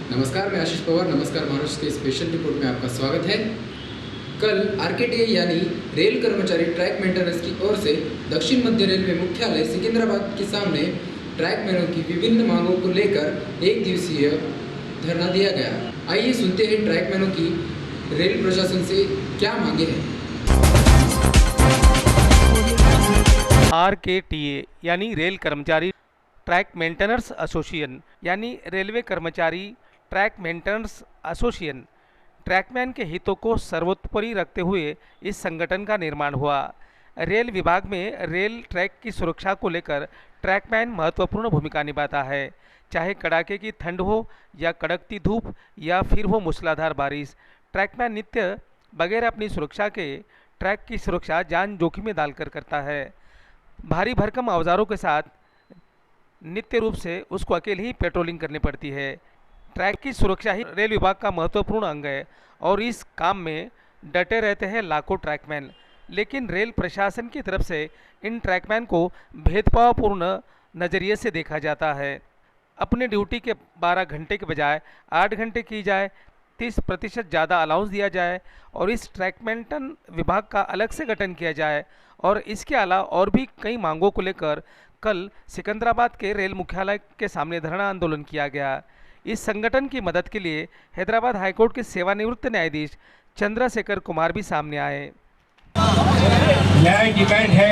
नमस्कार, मैं आशीष पवार। नमस्कार महाराष्ट्र के स्पेशल रिपोर्ट में आपका स्वागत है। कल आरकेटीए यानी रेल कर्मचारी ट्रैक मेंटेनेंस की ओर से दक्षिण मध्य रेलवे मुख्यालय सिकंदराबाद के सामने ट्रैकमैनों की विभिन्न मांगों को लेकर एक दिवसीय धरना दिया गया। आइए सुनते हैं ट्रैकमैनों की रेल प्रशासन से क्या मांगे हैं। आरकेटीए यानी रेल कर्मचारी ट्रैक मेंटेनर्स एसोसिएशन यानी railway Karmachari track maintenance association trackman के हितों को सर्वोपरि रखते हुए इस संगठन का निर्माण हुआ। रेल विभाग में रेल ट्रैक की सुरक्षा को लेकर ट्रैकमैन महत्वपूर्ण भूमिका निभाता है। चाहे कड़ाके की ठंड हो या कड़कती धूप या फिर हो मूसलाधार बारिश, ट्रैकमैन नित्य बगैर अपनी सुरक्षा के ट्रैक की सुरक्षा जान जोखिम में डालकर करता है। भारी भरकम औजारों के साथ नित्य रूप से उसको अकेले ही पेट्रोलिंग करनी पड़ती है। ट्रैक की सुरक्षा ही रेल विभाग का महत्वपूर्ण अंग है और इस काम में डटे रहते हैं लाखों ट्रैकमैन। लेकिन रेल प्रशासन की तरफ से इन ट्रैकमैन को भेदभावपूर्ण नज़रिए से देखा जाता है। अपने ड्यूटी के 12 घंटे के बजाय 8 घंटे की जाए, 30% ज़्यादा अलाउंस दिया जाए और इस ट्रैकमेंटन विभाग का अलग से गठन किया जाए। और इसके अलावा और भी कई मांगों को लेकर कल सिकंदराबाद के रेल मुख्यालय के सामने धरना आंदोलन किया गया। इस संगठन की मदद के लिए हैदराबाद हाईकोर्ट के सेवानिवृत्त न्यायाधीश चंद्रशेखर कुमार भी सामने आए। न्याय डिमांड है,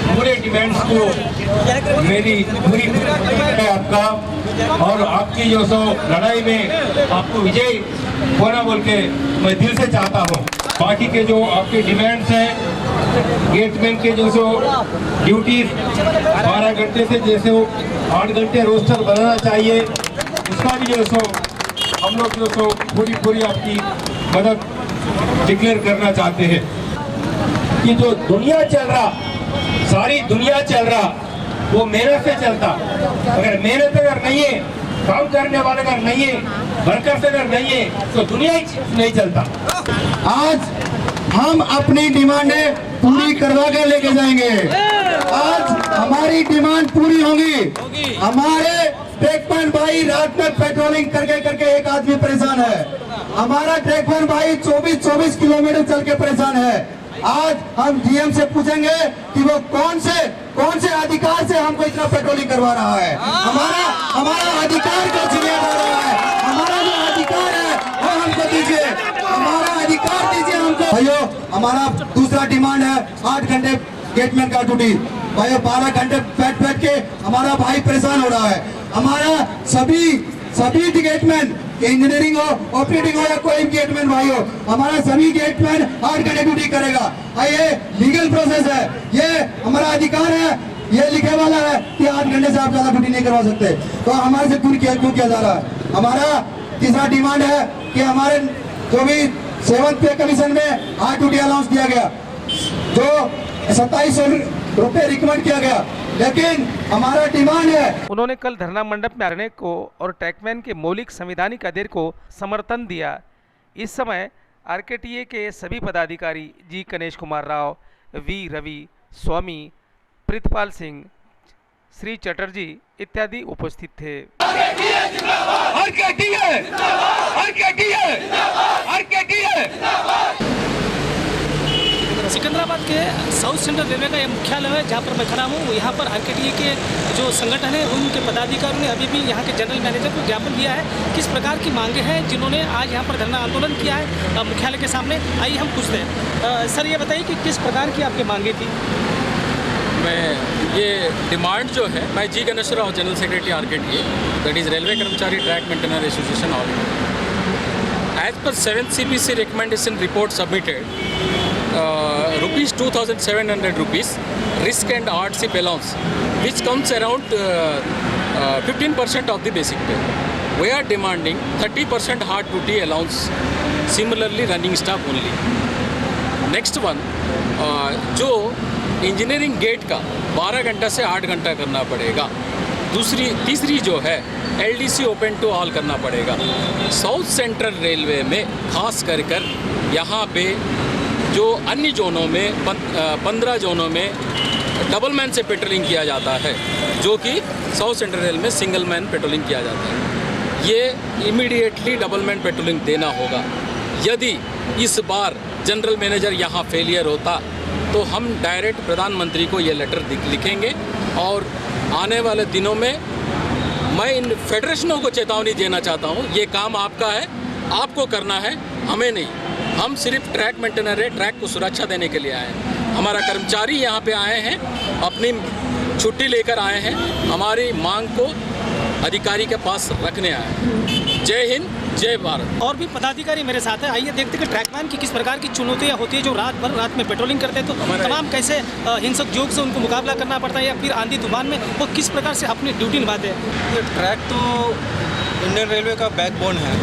पूरे डिमांड्स को मेरी पूरी है आपका, और आपकी जो सो लड़ाई में आपको विजय होना बोल के मैं दिल से चाहता हूँ। बाकी के जो आपके डिमांड्स हैं, गेटमैन के जो सो ड्यूटीज 12 घंटे से जैसे वो 8 घंटे रोस्टर बनाना चाहिए, उसका भी जो सो हम लोग जो सो पूरी आपकी मदद डिक्लेयर करना चाहते हैं कि जो दुनिया चल रहा, सारी दुनिया चल रहा, वो मेहनत से चलता। अगर मेहनत अगर नहीं है, काम करने वाले अगर नहीं है, वर्कर्स अगर नहीं है, तो दुनिया ही नहीं चलता। आज हम अपनी डिमांडें पूरी करवा कर लेके जाएंगे। आज हमारी डिमांड पूरी होगी। हमारे ट्रैकमैन भाई रात में पेट्रोलिंग करके एक आदमी परेशान है। हमारा ट्रैकमैन भाई 24 किलोमीटर चल के परेशान है। आज हम डीएम से पूछेंगे कि वो कौन से अधिकार से हमको इतना पेट्रोलिंग करवा रहा है। हमारा अधिकार को छीना जा रहा है। हमारा जो अधिकार है वो हमको दीजिए, हमारा अधिकार दीजिए हमको। भाइयों, हमारा दूसरा डिमांड है 8 घंटे गेटमैन का ड्यूटी। भाइयों, 12 घंटे बैठ के हमारा भाई परेशान हो रहा है। हमारा सभी गेटमैन, इंजीनियरिंग हो, ऑपरेटिंग हो या कोई गेटमैन भाई हो, हमारा सभी गेटमैन 8 घंटे ड्यूटी करेगा। ये लीगल प्रोसेस है, ये हमारा अधिकार है, ये लिखे वाला है कि 8 घंटे से आप ज्यादा ड्यूटी नहीं करवा सकते। तो हमारे से क्यों किया जा रहा है। हमारा तीसरा डिमांड है कि हमारे जो भी 7th पे कमीशन में 8 ड्यूटी अलाउंस दिया गया, जो 2700 रुपये रिकमेंड किया गया, लेकिन हमारा डिमांड है। उन्होंने कल धरना मंडप में आने को और ट्रैकमैन के मौलिक संवैधानिक अधिकार को समर्थन दिया। इस समय आरकेटीए के सभी पदाधिकारी जी गणेश कुमार राव, वी रवि स्वामी, प्रीतपाल सिंह, श्री चटर्जी इत्यादि उपस्थित थे। सिकंदराबाद के साउथ सेंट्रल रेलवे का ये मुख्यालय है जहाँ पर मैं खड़ा हूँ। यहाँ पर आरकेटीए के जो संगठन है उनके पदाधिकारियों ने अभी भी यहाँ के जनरल मैनेजर को ज्ञापन दिया है किस प्रकार की मांगे हैं जिन्होंने आज यहाँ पर धरना आंदोलन किया है मुख्यालय के सामने। आइए हम पूछते हैं। सर, ये बताइए कि किस प्रकार की आपकी मांगे थी। मैं ये डिमांड जो है, मैं G Ganesh Rao, general secretary RKTA, that is railway Karmachari track maintainer association all India. As per 7th CPC recommendation report submitted, rupees 2,700 rupees risk and hardship allowance, which comes around 15% of the basic pay. We are demanding 30% hard duty allowance, similarly running staff only. Next one, जो engineering gate का 12 घंटा से 8 घंटा करना पड़ेगा। तीसरी जो है LDC ओपन टू ऑल करना पड़ेगा। साउथ सेंट्रल रेलवे में खास कर यहाँ पे जो अन्य जोनों में 15 जोनों में डबल मैन से पेट्रोलिंग किया जाता है, जो कि साउथ सेंट्रल रेल में सिंगल मैन पेट्रोलिंग किया जाता है। ये इमीडिएटली डबलमैन पेट्रोलिंग देना होगा। यदि इस बार जनरल मैनेजर यहाँ फेलियर होता तो हम डायरेक्ट प्रधानमंत्री को ये लेटर लिखेंगे और आने वाले दिनों में मैं इन फेडरेशनों को चेतावनी देना चाहता हूँ, ये काम आपका है, आपको करना है, हमें नहीं। हम सिर्फ ट्रैक मेंटेनर है, ट्रैक को सुरक्षा देने के लिए आए हैं। हमारा कर्मचारी यहाँ पे आए हैं, अपनी छुट्टी लेकर आए हैं, हमारी मांग को अधिकारी के पास रखने आए हैं। जय हिंद, जय भारत। और भी पदाधिकारी मेरे साथ है, आइए देखते हैं कि ट्रैकमैन की किस प्रकार की चुनौतियाँ होती है, जो रात में पेट्रोलिंग करते हैं तो तमाम कैसे हिंसक योग से उनको मुकाबला करना पड़ता है या फिर आंधी तूफान में वो किस प्रकार से अपनी ड्यूटी निभाते हैं। ये ट्रैक तो इंडियन रेलवे का बैकबोन है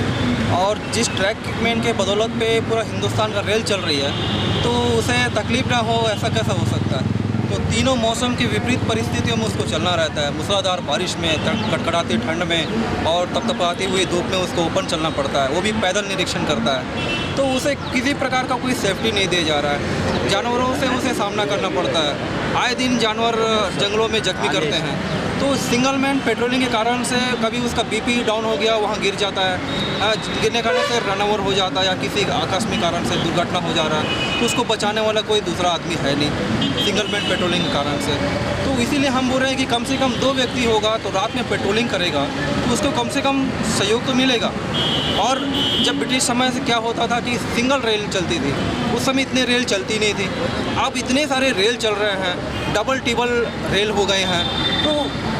और जिस ट्रैकमैन के बदौलत पे पूरा हिंदुस्तान का रेल चल रही है तो उसे तकलीफ ना हो ऐसा कैसा हो सकता है। तो तीनों मौसम की विपरीत परिस्थितियों में उसको चलना रहता है, मूसलाधार बारिश में, कड़कड़ाती ठंड में और तपतपाती हुई धूप में उसको ओपन चलना पड़ता है, वो भी पैदल निरीक्षण करता है। तो उसे किसी प्रकार का कोई सेफ्टी नहीं दिया जा रहा है, जानवरों से उसे सामना करना पड़ता है। आए दिन जानवर जंगलों में जख्मी करते हैं, तो सिंगल मैन पेट्रोलिंग के कारण से कभी उसका बीपी डाउन हो गया, वहाँ गिर जाता है, गिरने के कारण से रन ओवर हो जाता है या किसी आकस्मिक कारण से दुर्घटना हो जा रहा है, तो उसको बचाने वाला कोई दूसरा आदमी है नहीं सिंगल मैन पेट्रोलिंग के कारण से। तो इसीलिए हम बोल रहे हैं कि कम से कम 2 व्यक्ति होगा तो रात में पेट्रोलिंग करेगा तो उसको कम से कम सहयोग तो मिलेगा। और जब ब्रिटिश समय से क्या होता था कि सिंगल रेल चलती थी, उस समय इतने रेल चलती नहीं थी, अब इतने सारे रेल चल रहे हैं, डबल टिबल रेल हो गए हैं, तो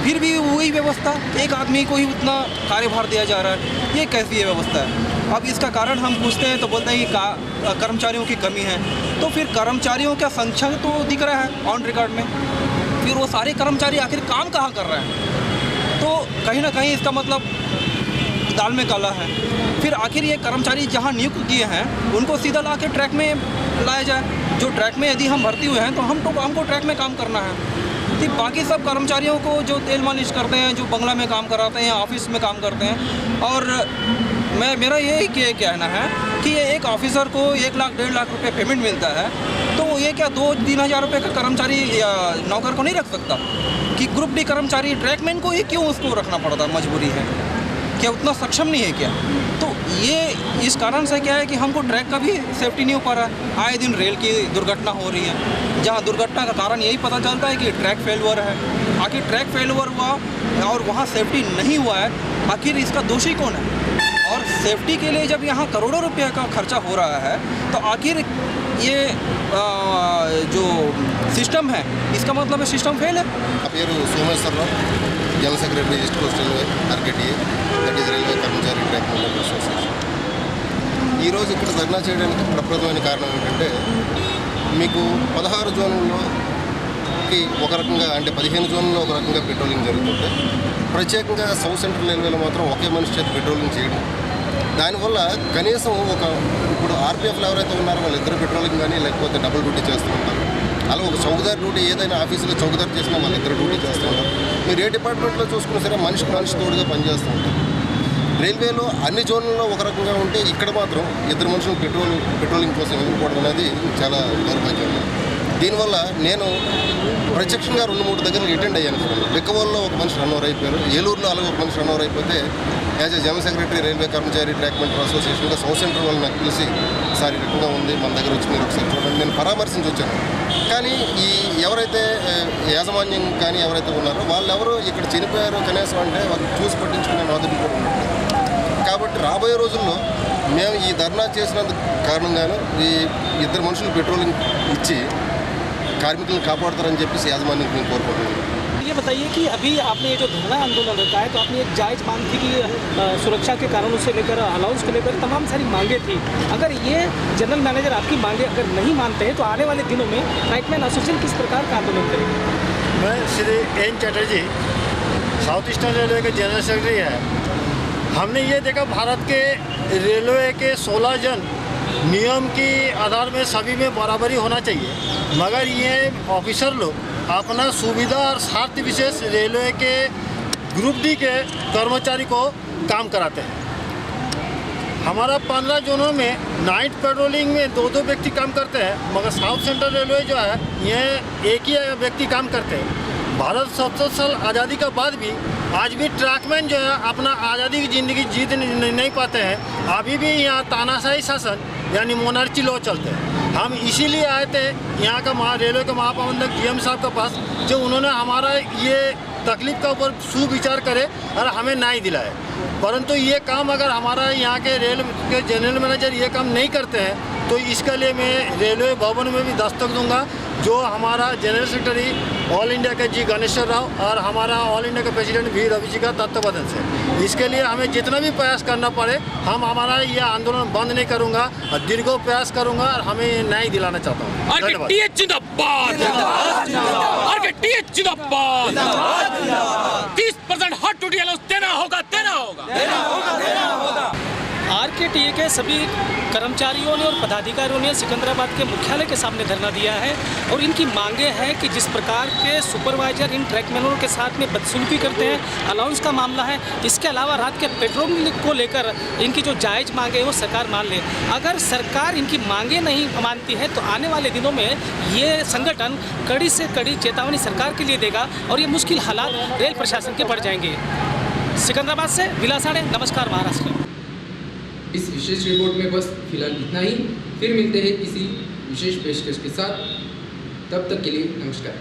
फिर भी वही व्यवस्था, एक आदमी को ही उतना कार्यभार दिया जा रहा है, ये कैसी है व्यवस्था है। अब इसका कारण हम पूछते हैं तो बोलते हैं कि कर्मचारियों की कमी है, तो फिर कर्मचारियों का संख्या तो दिख रहा है ऑन रिकॉर्ड में, फिर वो सारे कर्मचारी आखिर काम कहाँ कर रहे हैं। तो कहीं ना कहीं इसका मतलब दाल में काला है। फिर आखिर ये कर्मचारी जहाँ नियुक्त किए हैं उनको सीधा ला के ट्रैक में लाया जाए। जो ट्रैक में यदि हम भर्ती हुए हैं तो हमको ट्रैक में काम करना है। कि बाकी सब कर्मचारियों को जो तेल मालिश करते हैं, जो बंगला में काम कराते हैं, ऑफिस में काम करते हैं, और मेरा यही कहना है कि ये एक ऑफिसर को 1 लाख 1.5 लाख रुपए पेमेंट मिलता है, तो ये क्या 2-3 हज़ार रुपये का कर्मचारी या नौकर को नहीं रख सकता कि ग्रुप डी कर्मचारी ट्रैकमैन को ही क्यों उसको रखना पड़ता, मजबूरी है क्या, उतना सक्षम नहीं है क्या। तो ये इस कारण से क्या है कि हमको ट्रैक का भी सेफ्टी नहीं हो पा रहा है। आए दिन रेल की दुर्घटना हो रही है, जहाँ दुर्घटना का कारण यही पता चलता है कि ट्रैक फेलुअर है। आखिर ट्रैक फेलुअर हुआ और वहाँ सेफ्टी नहीं हुआ है, आखिर इसका दोषी कौन है। और सेफ्टी के लिए जब यहाँ करोड़ों रुपये का खर्चा हो रहा है तो आखिर ये जो सिस्टम है, इसका मतलब है सिस्टम फेल है। పేరు Someswara Rao, general secretary east coast railway RKTA, that is railway Karmachari track maintenance association. ఈరోజు ఇక్కడ ధర్నా చేయడానికి ప్రప్రథమైన కారణం ఏంటంటే, మీకు 16 జోన్లలోకి ఒక రకంగా, అంటే 15 జోన్లలో ఒక రకంగా పెట్రోలింగ్ జరుగుతుంటే, ప్రత్యేకంగా సౌత్ సెంట్రల్ రైల్వేలో మాత్రం ఒకే మనిషి చేత పెట్రోలింగ్ చేయడం, దానివల్ల కనీసం ఇప్పుడు ఆర్పీఎఫ్లు ఎవరైతే ఉన్నారో వాళ్ళిద్దరు పెట్రోలింగ్ కానీ లేకపోతే డబుల్ డ్యూటీ చేస్తూ ఉంటారు. అలా ఒక చౌకదారి డ్యూటీ, ఏదైనా ఆఫీసులో చౌకదారి చేసినా వాళ్ళిద్దరు డ్యూటీ చేస్తూ ఉంటారు. మీరు ఏ డిపార్ట్మెంట్లో చూసుకున్నా సరే మనిషి తోడుగా పనిచేస్తూ ఉంటారు. రైల్వేలో అన్ని జోన్లలో ఒక రకంగా ఉంటే ఇక్కడ మాత్రం ఇద్దరు మనుషులు పెట్రోలింగ్ కోసం ఎదుర్కోవడం అనేది చాలా దౌర్భాగ్యం. దీనివల్ల నేను ప్రత్యక్షంగా 2-3 దగ్గర అటెండ్ అయ్యాను. బిక్కవోల్లో ఒక మనిషి రన్ ఓవర్ అయిపోయారు, ఏలూరులో అలాగే ఒక మనిషి రన్ ఓవర్ అయిపోతే as a general secretary railway Karmachari track maintenance అసోసియేషన్గా సౌత్ సెంట్రల్ వాళ్ళు నాకు పిలిచి, సార్ ఈ రకంగా ఉంది, మన దగ్గర వచ్చి మీరు ఒకసారి చూడండి, నేను పరామర్శించి వచ్చాను. కానీ ఈ ఎవరైతే యాజమాన్యం కానీ ఎవరైతే ఉన్నారో వాళ్ళెవరూ ఇక్కడ చనిపోయారో కనీసం అంటే వాళ్ళు చూసి పట్టించుకునే నాదులు కూడా ఉన్నారు. కాబట్టి రాబోయే రోజుల్లో మేము ఈ ధర్నా చేసినందుకు కారణంగాను ఈ ఇద్దరు మనుషులు పెట్రోలింగ్ ఇచ్చి కార్మికులను కాపాడుతారని చెప్పేసి యాజమాన్యం మేము కోరుకుంటున్నాం. ये बताइए कि अभी आपने ये जो धरना आंदोलन रखा है तो आपने एक जायज़ मांग थी कि सुरक्षा के कारणों से लेकर अलाउंस को लेकर तमाम सारी मांगे थी। अगर ये जनरल मैनेजर आपकी मांगे अगर नहीं मानते हैं तो आने वाले दिनों में ट्रैकमैन एसोसिएशन किस प्रकार का आंदोलन करेगी? मैं Shri N Chatterjee, south eastern railway के जनरल सेक्रेटरी है। हमने ये देखा भारत के रेलवे के 16 जन नियम के आधार में सभी में बराबरी होना चाहिए, मगर ये ऑफिसर लोग अपना सुविधा और स्वार्थ विशेष रेलवे के ग्रुप डी के कर्मचारी को काम कराते हैं। हमारा 15 जोनों में नाइट पेट्रोलिंग में 2-2 व्यक्ति काम करते हैं, मगर साउथ सेंट्रल रेलवे जो है ये एक ही व्यक्ति काम करते हैं। भारत 70 साल आज़ादी के बाद भी आज भी ट्रैकमैन जो है अपना आज़ादी की ज़िंदगी जीत नहीं पाते हैं। अभी भी यहाँ तानाशाही शासन यानी मोनार्ची लॉ चलते हैं। हम इसीलिए आए थे यहाँ का रेलवे के महाप्रबंधक जीएम साहब के पास, जो उन्होंने हमारा ये तकलीफ का ऊपर सुविचार करे और हमें न्याय दिलाए। परंतु ये काम अगर हमारा यहाँ के रेल के जनरल मैनेजर ये काम नहीं करते हैं तो इसके लिए मैं रेलवे भवन में भी दस्तक दूंगा, जो हमारा जनरल सेक्रेटरी ऑल इंडिया के जी गणेश्वर राव और हमारा ऑल इंडिया के प्रेसिडेंट वी रवि जी का तत्वावधान से। इसके लिए हमें जितना भी प्रयास करना पड़े हम हमारा ये आंदोलन बंद नहीं करूँगा और दीर्घों प्रयास करूँगा और हमें ये न्याय दिलाना चाहता हूँ। धन्यवाद। 30% हॉट ड्यूटी अलाउंस देना होगा। आरकेटीए के सभी कर्मचारियों ने और पदाधिकारियों ने सिकंदराबाद के मुख्यालय के सामने धरना दिया है और इनकी मांगे हैं कि जिस प्रकार के सुपरवाइजर इन ट्रैकमैनों के साथ में बदसलूकी करते हैं, अलाउंस का मामला है, इसके अलावा रात के पेट्रोल को लेकर इनकी जो जायज़ मांगे हैं वो सरकार मान ले। अगर सरकार इनकी मांगे नहीं मानती है तो आने वाले दिनों में ये संगठन कड़ी से कड़ी चेतावनी सरकार के लिए देगा और ये मुश्किल हालात रेल प्रशासन के बढ़ जाएंगे। सिकंदराबाद से विलास आड़े, नमस्कार महाराष्ट्र। इस विशेष रिपोर्ट में बस फिलहाल इतना ही। फिर मिलते हैं किसी विशेष पेशकश के साथ। तब तक के लिए नमस्कार।